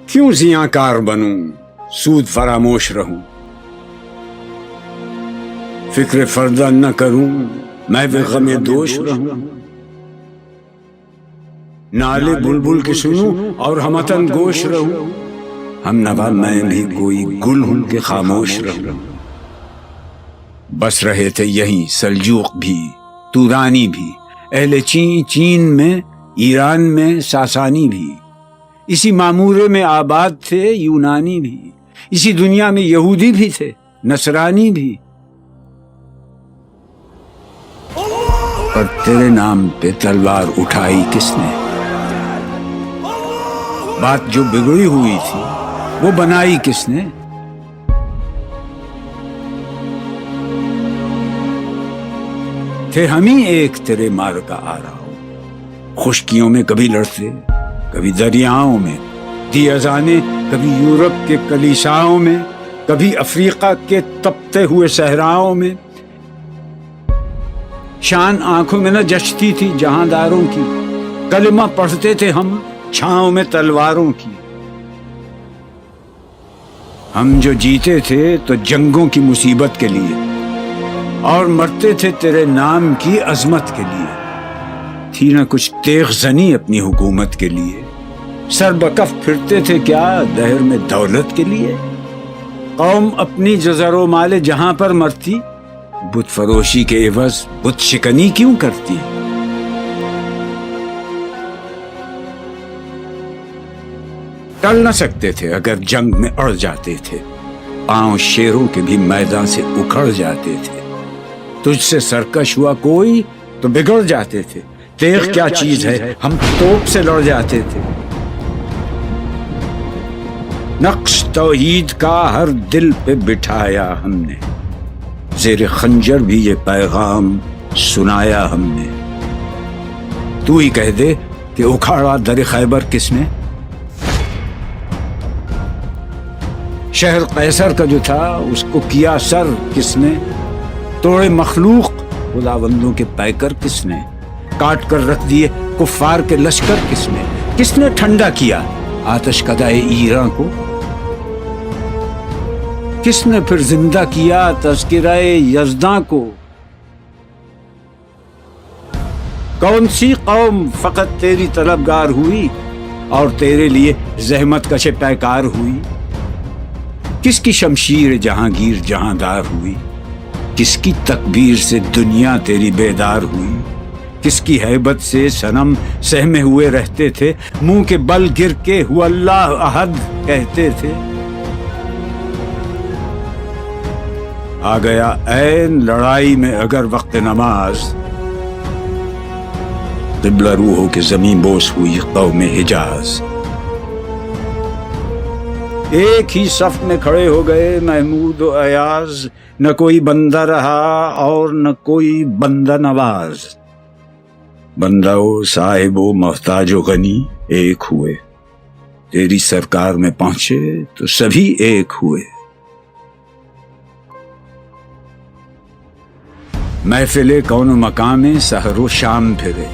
کیوں زیاں بنوں سود فراموش رہوں، فکر فردہ نہ کروں میں بھی غم دوش رہوں، نالے بلبل کے سنوں اور ہمتن گوش رہوں، ہم نوا میں بھی کوئی گل ہوں کہ خاموش رہوں۔ بس رہے تھے یہیں سلجوق بھی تورانی بھی، اہل چین میں ایران میں ساسانی بھی، اسی معمورے میں آباد تھے یونانی بھی، اسی دنیا میں یہودی بھی تھے نصرانی بھی، پر تیرے نام پہ تلوار اٹھائی کس نے؟ بات جو بگڑی ہوئی تھی وہ بنائی کس نے؟ تھے ہم ہی ایک تیرے مار کا آ رہا ہو، خشکیوں میں کبھی لڑتے کبھی دریاؤں میں، دی اذانیں کبھی یورپ کے کلیساؤں میں، کبھی افریقہ کے تپتے ہوئے صحراؤں میں، شان آنکھوں میں نہ جچتی تھی جہانداروں کی، کلمہ پڑھتے تھے ہم چھاؤں میں تلواروں کی، ہم جو جیتے تھے تو جنگوں کی مصیبت کے لیے اور مرتے تھے تیرے نام کی عظمت کے لیے، تھی نہ کچھ تیغ زنی اپنی حکومت کے لیے، سر بکف پھرتے تھے کیا دہر میں دولت کے لیے، قوم اپنی جزر و مال جہاں پر مرتی، بت فروشی کے عوض بت شکنی کیوں کرتی؟ ٹل نہ سکتے تھے اگر جنگ میں اڑ جاتے تھے، پاؤں شیروں کے بھی میدان سے اکھڑ جاتے تھے، تجھ سے سرکش ہوا کوئی تو بگڑ جاتے تھے، تیغ کیا چیز ہے ہم توپ سے لڑ جاتے تھے، نقش توحید کا ہر دل پہ بٹھایا ہم نے، زیر خنجر بھی یہ پیغام سنایا ہم نے، تو ہی کہہ دے کہ اکھاڑا در خیبر کس نے؟ شہر قیصر کا جو تھا اس کو کیا سر کس نے؟ توڑے مخلوق خداوندوں کے پیکر کس نے؟ کاٹ کر رکھ دیے کفار کے لشکر کس نے ٹھنڈا کیا آتش کدائے ایران کو؟ کس نے پھر زندہ کیا تذکرہ یزداں کو؟ کون سی قوم فقط تیری طلبگار ہوئی اور تیرے لیے زحمت کش پیکار ہوئی؟ کس کی شمشیر جہانگیر جہاندار ہوئی؟ کس کی تکبیر سے دنیا تیری بیدار ہوئی؟ کس کی ہیبت سے صنم سہمے ہوئے رہتے تھے، منہ کے بل گر کے ہو اللہ احد کہتے تھے؟ آ گیا عین لڑائی میں اگر وقت نماز، قبلہ روحوں کے زمین بوس ہوئی قوم حجاز، ایک ہی صف میں کھڑے ہو گئے محمود و ایاز، نہ کوئی بندہ رہا اور نہ کوئی بندہ نواز، بندہ و صاحب و محتاج و غنی ایک ہوئے، تیری سرکار میں پہنچے تو سبھی ایک ہوئے، محفل کون و مقام سحر و شام پھرے،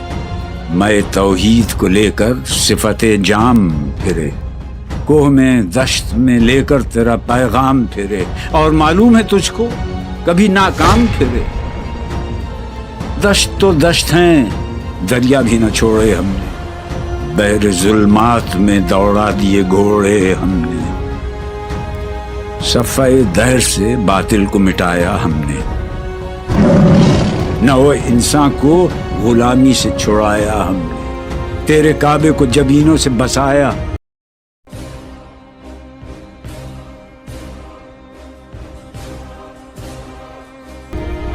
میں توحید کو لے کر صفت جام پھرے، کوہ میں دشت میں لے کر تیرا پیغام پھرے، اور معلوم ہے تجھ کو کبھی ناکام پھرے، دشت تو دشت ہیں دریا بھی نہ چھوڑے ہم نے، بحر ظلمات میں دوڑا دیے گھوڑے ہم نے، صفحہ دہر سے باطل کو مٹایا ہم نے، نو انسان کو غلامی سے چھڑایا ہم نے، تیرے کعبے کو جبینوں سے بسایا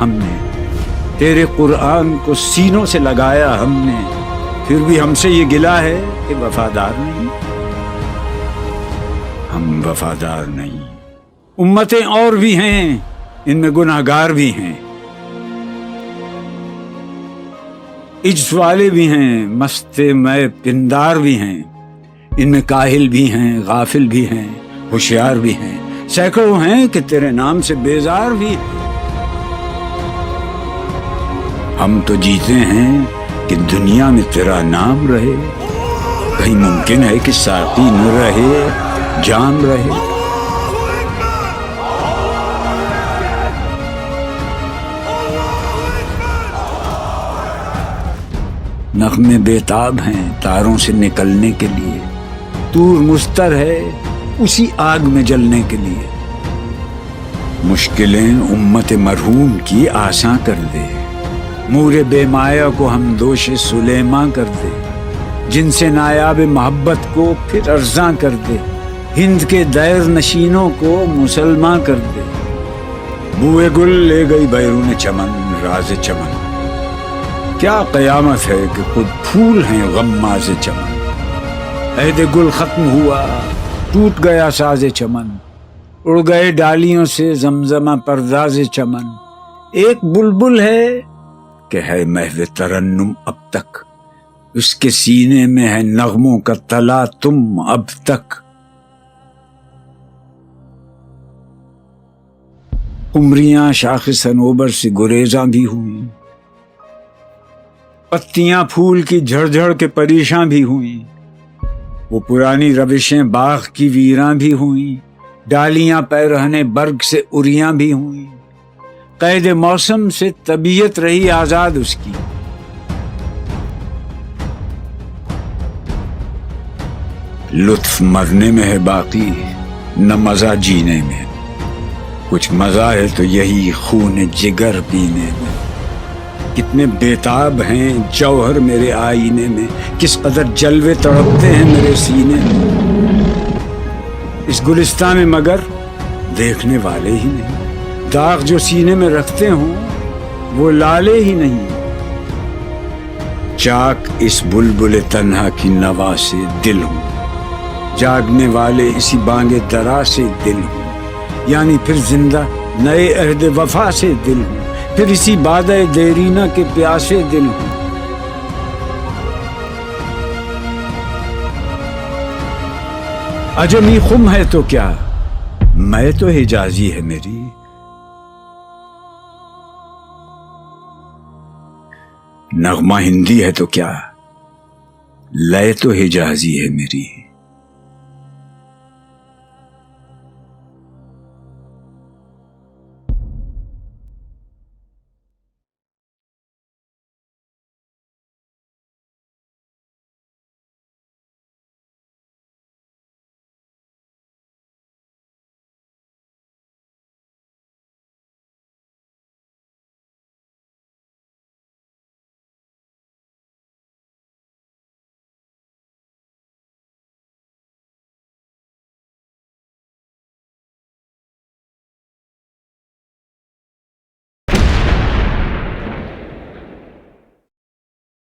ہم نے، تیرے قرآن کو سینوں سے لگایا ہم نے، پھر بھی ہم سے یہ گلہ ہے کہ وفادار نہیں، ہم وفادار نہیں، امتیں اور بھی ہیں ان میں گناہگار بھی ہیں، عجز والے بھی ہیں مست میں پندار بھی ہیں، ان میں کاہل بھی ہیں غافل بھی ہیں ہوشیار بھی ہیں، سینکڑوں ہیں کہ تیرے نام سے بیزار بھی ہیں، ہم تو جیتے ہیں کہ دنیا میں تیرا نام رہے، کہیں ممکن ہے کہ ساقی نہ رہے، جام رہے۔ نغمے بیتاب ہیں تاروں سے نکلنے کے لیے، طور مستر ہے اسی آگ میں جلنے کے لیے۔ مشکلیں امت مرحوم کی آساں کر دے، مور بے مایہ کو ہم دوش سلیماں کر دے، جن سے نایاب محبت کو پھر ارزاں کر دے، ہند کے دیر نشینوں کو مسلماں کر دے۔ بوئے گل لے گئی بیرون چمن راز چمن، کیا قیامت ہے کہ خود پھول ہیں غماز چمن۔ عہد گل ختم ہوا ٹوٹ گیا ساز چمن، اڑ گئے ڈالیوں سے زمزمہ پرداز چمن۔ ایک بلبل ہے کہ ہے محو ترنم اب تک، اس کے سینے میں ہے نغموں کا تلا تم اب تک۔ قمریاں شاخ صنوبر سے گریزاں بھی ہوئیں، پتیاں پھول کی جھڑ جھڑ کے پریشاں بھی ہوئیں، وہ پرانی روشیں باغ کی ویراں بھی ہوئیں، ڈالیاں پیرہن برگ سے اریاں بھی ہوئیں۔ قید موسم سے طبیعت رہی آزاد اس کی، لطف مرنے میں ہے باقی نہ مزہ جینے میں، کچھ مزہ ہے تو یہی خون جگر پینے میں۔ کتنے بیتاب ہیں جوہر میرے آئینے میں، کس قدر جلوے تڑپتے ہیں میرے سینے میں۔ اس گلستان میں مگر دیکھنے والے ہی نہیں، داغ جو سینے میں رکھتے ہوں وہ لالے ہی نہیں۔ چاک اس بلبل تنہا کی نوا سے دل ہوں، جاگنے والے اسی بانگ درا سے دل ہوں، یعنی پھر زندہ نئے عہد وفا سے دل ہوں، پھر اسی بادہ دیرینہ کے پیاسے دل ہوں۔ عجمی خم ہے تو کیا، میں تو حجازی ہے میری، نغمہ ہندی ہے تو کیا، لے تو حجازی ہے میری۔